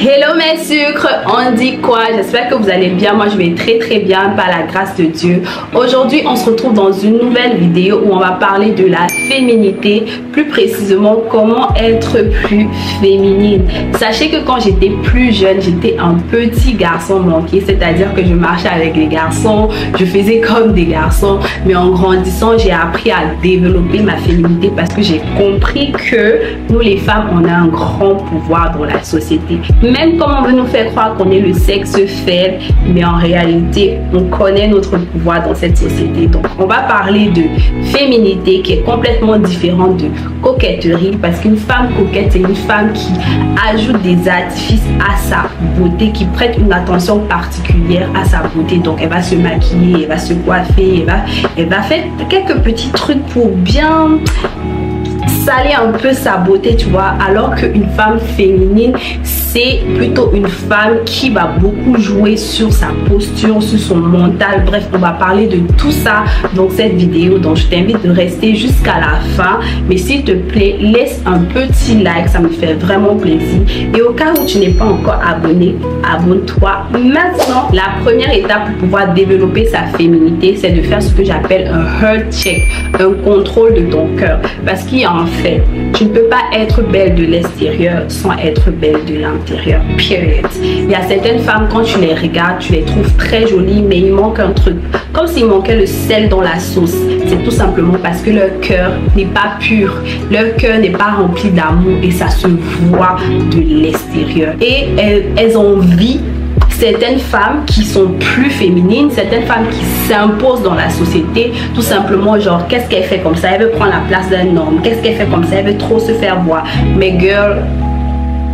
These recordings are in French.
Hello mes sucres, on dit quoi? J'espère que vous allez bien. Moi je vais très bien par la grâce de Dieu. Aujourd'hui on se retrouve dans une nouvelle vidéo où on va parler de la féminité, plus précisément comment être plus féminine. Sachez que quand j'étais plus jeune, j'étais un petit garçon manqué, c'est-à-dire que je marchais avec les garçons, je faisais comme des garçons, mais en grandissant j'ai appris à développer ma féminité parce que j'ai compris que nous les femmes on a un grand pouvoir dans la société. Même comme on veut nous faire croire qu'on est le sexe faible, mais en réalité, on connaît notre pouvoir dans cette société. Donc, on va parler de féminité qui est complètement différente de coquetterie, parce qu'une femme coquette, c'est une femme qui ajoute des artifices à sa beauté, qui prête une attention particulière à sa beauté. Donc, elle va se maquiller, elle va se coiffer, elle va faire quelques petits trucs pour bien saler un peu sa beauté, tu vois, alors qu'une femme féminine, c'est plutôt une femme qui va beaucoup jouer sur sa posture, sur son mental. Bref, on va parler de tout ça dans cette vidéo, donc je t'invite de rester jusqu'à la fin. Mais s'il te plaît, laisse un petit like, ça me fait vraiment plaisir. Et au cas où tu n'es pas encore abonné, abonne-toi maintenant. La première étape pour pouvoir développer sa féminité, c'est de faire ce que j'appelle un heart check, un contrôle de ton cœur. Parce qu'il y a en fait, tu ne peux pas être belle de l'extérieur sans être belle de l'intérieur. Period. Il y a certaines femmes, quand tu les regardes, tu les trouves très jolies, mais il manque un truc, comme s'il manquait le sel dans la sauce. C'est tout simplement parce que leur cœur n'est pas pur, leur cœur n'est pas rempli d'amour, et ça se voit de l'extérieur. Et elles envient certaines femmes qui sont plus féminines, certaines femmes qui s'imposent dans la société, tout simplement genre qu'est-ce qu'elle fait comme ça, elle veut prendre la place d'un homme, qu'est-ce qu'elle fait comme ça, elle veut trop se faire voir. Mais girl,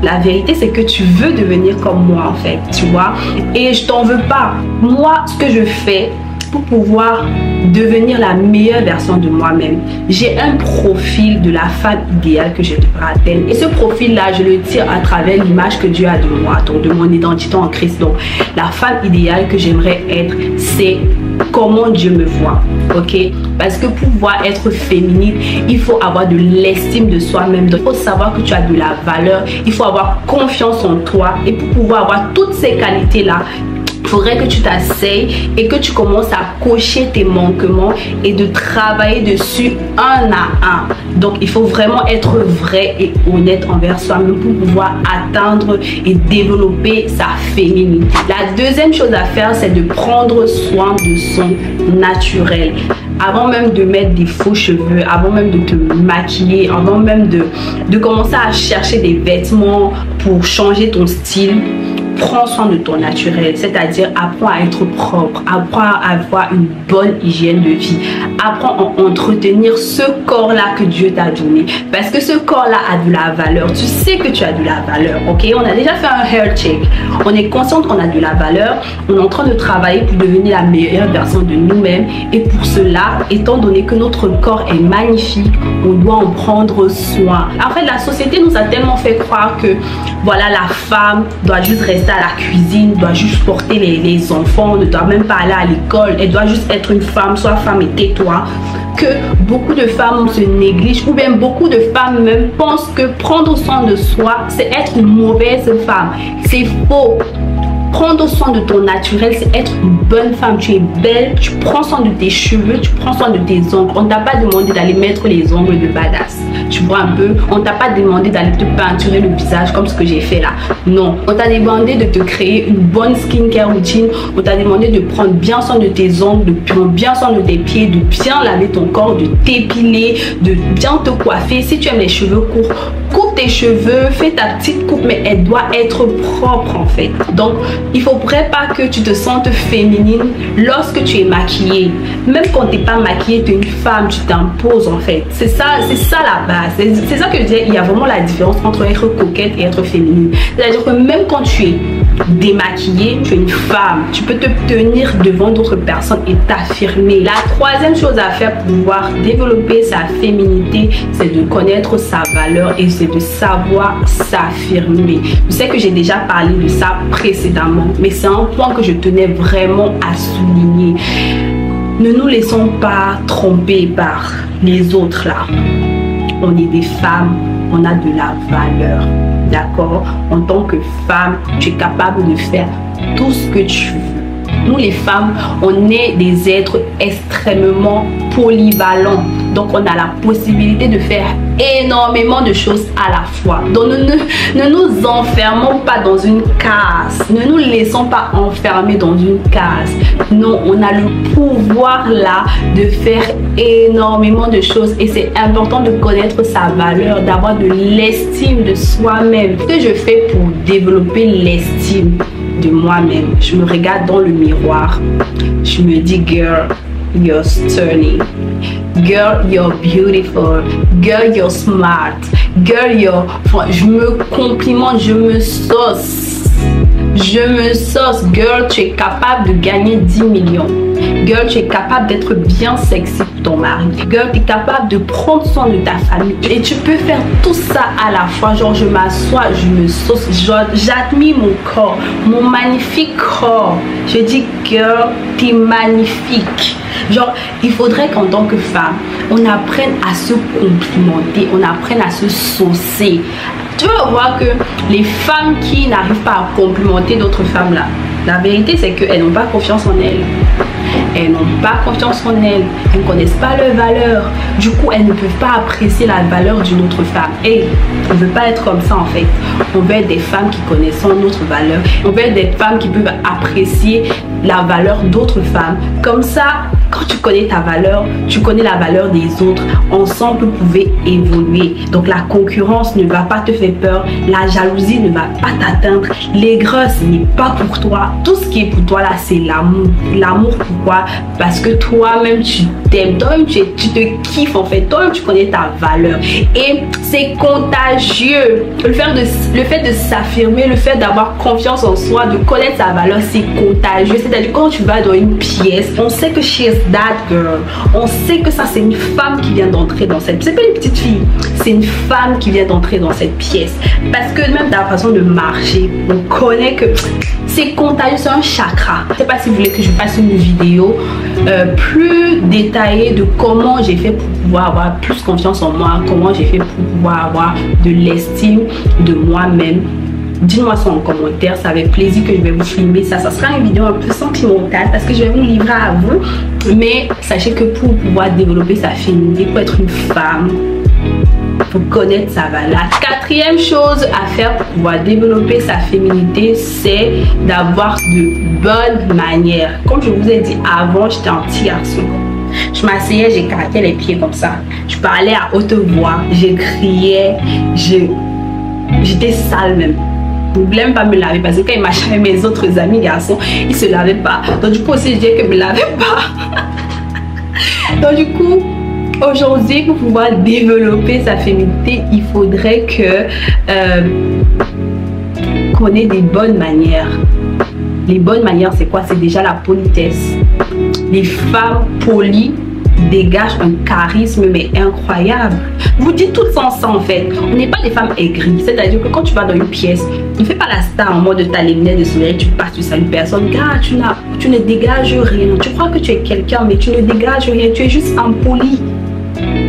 la vérité c'est que tu veux devenir comme moi en fait, tu vois, et je t'en veux pas. Moi, ce que je fais pour pouvoir devenir la meilleure version de moi-même, j'ai un profil de la femme idéale que je devrais atteindre, et ce profil là je le tire à travers l'image que Dieu a de moi, donc de mon identité en Christ. Donc la femme idéale que j'aimerais être, c'est comment Dieu me voit, ok? Parce que pour pouvoir être féminine, il faut avoir de l'estime de soi-même. Donc il faut savoir que tu as de la valeur, il faut avoir confiance en toi, et pour pouvoir avoir toutes ces qualités là, il faudrait que tu t'asseyes et que tu commences à cocher tes manquements et de travailler dessus un à un. Donc il faut vraiment être vrai et honnête envers soi-même pour pouvoir atteindre et développer sa féminité. La deuxième chose à faire, c'est de prendre soin de son naturel. Avant même de mettre des faux cheveux, avant même de te maquiller, avant même de commencer à chercher des vêtements pour changer ton style, prends soin de ton naturel, c'est-à-dire apprends à être propre, apprends à avoir une bonne hygiène de vie, apprends à entretenir ce corps-là que Dieu t'a donné, parce que ce corps-là a de la valeur. Tu sais que tu as de la valeur, ok? On a déjà fait un hair check, on est conscient qu'on a de la valeur, on est en train de travailler pour devenir la meilleure version de nous-mêmes, et pour cela, étant donné que notre corps est magnifique, on doit en prendre soin. En fait, la société nous a tellement fait croire que voilà, la femme doit juste rester à la cuisine, doit juste porter les enfants, ne doit même pas aller à l'école, elle doit juste être une femme, sois femme et tais-toi, que beaucoup de femmes se négligent, ou bien beaucoup de femmes même pensent que prendre soin de soi, c'est être une mauvaise femme. C'est faux. Prendre soin de ton naturel, c'est être une bonne femme. Tu es belle, tu prends soin de tes cheveux, tu prends soin de tes ongles. On ne t'a pas demandé d'aller mettre les ongles de badass, tu vois un peu. On ne t'a pas demandé d'aller te peinturer le visage comme ce que j'ai fait là. Non, on t'a demandé de te créer une bonne skincare routine. On t'a demandé de prendre bien soin de tes ongles, de prendre bien soin de tes pieds, de bien laver ton corps, de t'épiler, de bien te coiffer. Si tu aimes les cheveux courts, coupe tes cheveux, fais ta petite coupe, mais elle doit être propre en fait. Donc il ne faudrait pas que tu te sentes féminine lorsque tu es maquillée. Même quand tu n'es pas maquillée, tu es une femme, tu t'imposes en fait. C'est ça la base. C'est ça que je disais, il y a vraiment la différence entre être coquette et être féminine. C'est-à-dire que même quand tu es démaquillée, tu es une femme. Tu peux te tenir devant d'autres personnes et t'affirmer. La troisième chose à faire pour pouvoir développer sa féminité, c'est de connaître sa valeur et c'est de savoir s'affirmer. Je sais que j'ai déjà parlé de ça précédemment, mais c'est un point que je tenais vraiment à souligner. Ne nous laissons pas tromper par les autres là. On est des femmes, on a de la valeur. D'accord? En tant que femme, tu es capable de faire tout ce que tu veux. Nous les femmes, on est des êtres extrêmement polyvalents. Donc on a la possibilité de faire énormément de choses à la fois. Donc ne nous enfermons pas dans une case. Ne nous laissons pas enfermer dans une case. Non, on a le pouvoir là de faire énormément de choses. Et c'est important de connaître sa valeur, d'avoir de l'estime de soi-même. Ce que je fais pour développer l'estime de moi-même, je me regarde dans le miroir. Je me dis, girl, you're stunning. Girl, you're beautiful. Girl, you're smart. Girl, you're... Je me complimente, je me sauce. Je me sauce. Girl, tu es capable de gagner 10 millions. Girl, tu es capable d'être bien sexy pour ton mari. Girl, tu es capable de prendre soin de ta famille. Et tu peux faire tout ça à la fois. Genre, je m'assois, je me sauce. J'admire mon corps, mon magnifique corps. Je dis, girl, tu es magnifique. Genre, il faudrait qu'en tant que femme, on apprenne à se complimenter, on apprenne à se saucer. Tu vas voir que les femmes qui n'arrivent pas à complimenter d'autres femmes là, la vérité c'est qu'elles n'ont pas confiance en elles. Elles n'ont pas confiance en elles. Elles ne connaissent pas leur valeur. Du coup, elles ne peuvent pas apprécier la valeur d'une autre femme. Et on ne veut pas être comme ça en fait. On veut être des femmes qui connaissent notre valeur. On veut être des femmes qui peuvent apprécier la valeur d'autres femmes. Comme ça, quand tu connais ta valeur, tu connais la valeur des autres. Ensemble, vous pouvez évoluer. Donc la concurrence ne va pas te faire peur. La jalousie ne va pas t'atteindre. L'aigresse n'est pas pour toi. Tout ce qui est pour toi là, c'est l'amour. L'amour, pourquoi? Parce que toi-même, tu t'aimes. Toi-même, tu te kiffes en fait. Toi-même, tu connais ta valeur. Et c'est contagieux. Le fait de s'affirmer, le fait d'avoir confiance en soi, de connaître sa valeur, c'est contagieux. C'est-à-dire quand tu vas dans une pièce, on sait que she is that girl. On sait que ça, c'est une femme qui vient d'entrer dans cette... C'est pas une petite fille. C'est une femme qui vient d'entrer dans cette pièce. Parce que même dans la façon de marcher, on connaît que c'est contagieux, c'est un chakra. Je sais pas si vous voulez que je fasse une vidéo plus détaillée de comment j'ai fait pour pouvoir avoir plus confiance en moi, comment j'ai fait pour pouvoir avoir de l'estime de moi-même. Dites-moi ça en commentaire, c'est avec plaisir que je vais vous filmer ça. Ça sera une vidéo un peu sentimentale parce que je vais vous livrer à vous. Mais sachez que pour pouvoir développer sa féminité, pour être une femme, il faut connaître sa valeur. La quatrième chose à faire pour pouvoir développer sa féminité, c'est d'avoir de bonnes manières. Comme je vous ai dit avant, j'étais un petit garçon. Je m'asseyais, j'écartais les pieds comme ça. Je parlais à haute voix, je criais, j'étais sale même. Je ne voulais même pas me laver parce que quand il marchait avec mes autres amis garçons, ils ne se lavaient pas. Donc du coup aussi je disais que je ne me lavais pas. Donc du coup, aujourd'hui pour pouvoir développer sa féminité, il faudrait qu'on ait des bonnes manières. Les bonnes manières, c'est quoi? C'est déjà la politesse. Les femmes polies dégagent un charisme mais incroyable. Vous dites tout ça en fait. On n'est pas des femmes aigries. C'est-à-dire que quand tu vas dans une pièce, ne fais pas la star en mode ta lunettes de soleil, tu passes, tu salues personne. Gars, tu ne dégages rien. Tu crois que tu es quelqu'un mais tu ne dégages rien. Tu es juste impoli.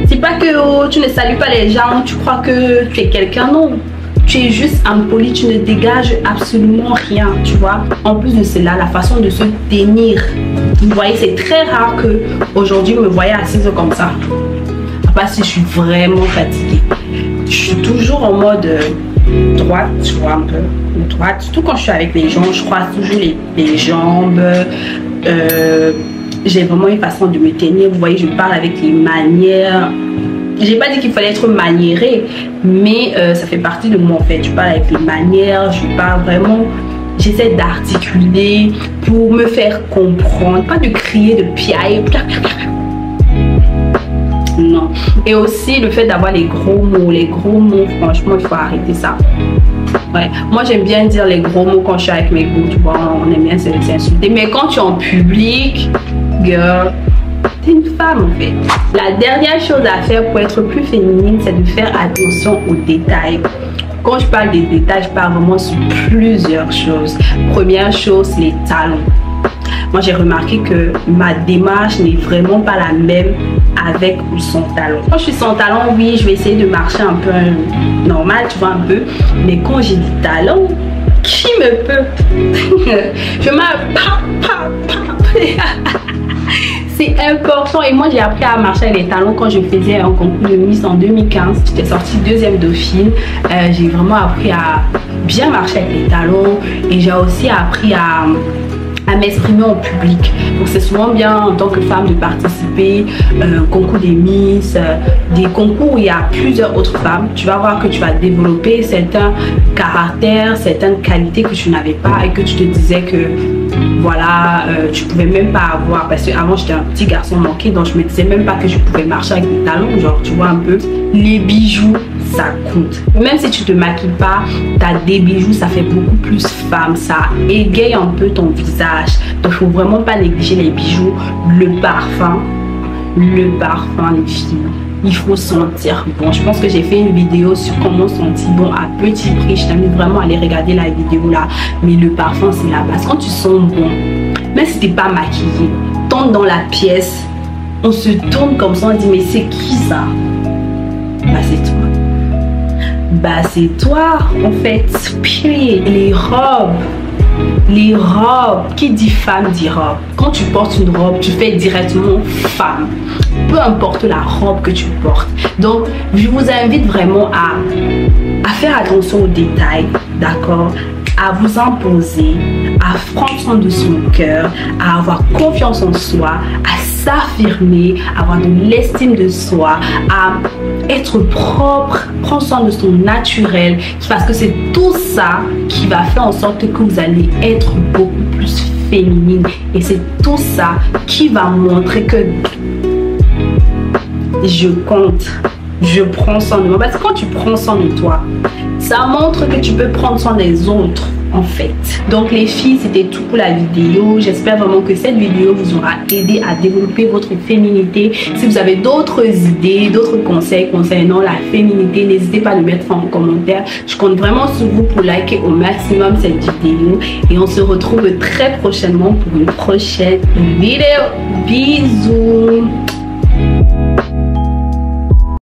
C'est pas que tu ne salues pas les gens, tu crois que tu es quelqu'un, non. Tu es juste impoli, tu ne dégages absolument rien, tu vois. En plus de cela, la façon de se tenir. Vous voyez, c'est très rare que aujourd'hui vous me voyez assise comme ça. Pas si je suis vraiment fatiguée. Je suis toujours en mode droite, tu vois, un peu droite. Surtout quand je suis avec les gens, je croise toujours les jambes. J'ai vraiment une façon de me tenir. Vous voyez, je parle avec les manières. J'ai pas dit qu'il fallait être maniéré, mais ça fait partie de moi en fait. Je parle avec les manières, je parle vraiment, j'essaie d'articuler pour me faire comprendre, pas de crier, de piailler. Non. Et aussi le fait d'avoir les gros mots, franchement il faut arrêter ça. Ouais, moi j'aime bien dire les gros mots quand je suis avec mes goûts, tu vois, on aime bien s'insulter. Mais quand tu es en public, girl, t'es une femme en fait. La dernière chose à faire pour être plus féminine, c'est de faire attention aux détails. Quand je parle des détails, je parle vraiment sur plusieurs choses. Première chose, les talons. Moi, j'ai remarqué que ma démarche n'est vraiment pas la même avec ou sans talon. Quand je suis sans talon, oui, je vais essayer de marcher un peu normal, tu vois, un peu. Mais quand j'ai des talons, qui me peut? Je C'est important. Et moi, j'ai appris à marcher avec les talons quand je faisais un concours de Miss en 2015. J'étais sortie deuxième dauphine. J'ai vraiment appris à bien marcher avec les talons. Et j'ai aussi appris à m'exprimer en public. Donc c'est souvent bien en tant que femme de participer au concours des Miss, des concours où il y a plusieurs autres femmes. Tu vas voir que tu vas développer certains caractères, certaines qualités que tu n'avais pas et que tu te disais que voilà, tu pouvais même pas avoir, parce que avant j'étais un petit garçon manqué, donc je me disais même pas que je pouvais marcher avec des talons, genre tu vois un peu. Les bijoux, ça compte. Même si tu te maquilles pas, t'as des bijoux, ça fait beaucoup plus femme, ça égaye un peu ton visage. Donc faut vraiment pas négliger les bijoux, le parfum les filles. Il faut sentir bon. Je pense que j'ai fait une vidéo sur comment sentir bon à petit prix. Je t'invite vraiment à aller regarder la vidéo là. Mais le parfum, c'est la base. Quand tu sens bon, même si t'es pas maquillée, t'entres dans la pièce, on se tourne comme ça, on dit mais c'est qui ça? Bah c'est toi. Bah c'est toi en fait. Les robes, qui dit femme dit robe. Quand tu portes une robe, tu fais directement femme. Peu importe la robe que tu portes. Donc, je vous invite vraiment à faire attention aux détails, d'accord? À vous imposer, à prendre soin de son cœur, à avoir confiance en soi, à s'affirmer, à avoir de l'estime de soi, à être propre, prendre soin de son naturel, parce que c'est tout ça qui va faire en sorte que vous allez être beaucoup plus féminine. Et c'est tout ça qui va montrer que je compte, je prends soin de moi. Parce que quand tu prends soin de toi, ça montre que tu peux prendre soin des autres en fait. Donc les filles, c'était tout pour la vidéo. J'espère vraiment que cette vidéo vous aura aidé à développer votre féminité. Si vous avez d'autres idées, d'autres conseils concernant la féminité, n'hésitez pas à le mettre en commentaire. Je compte vraiment sur vous pour liker au maximum cette vidéo. Et on se retrouve très prochainement pour une prochaine vidéo. Bisous.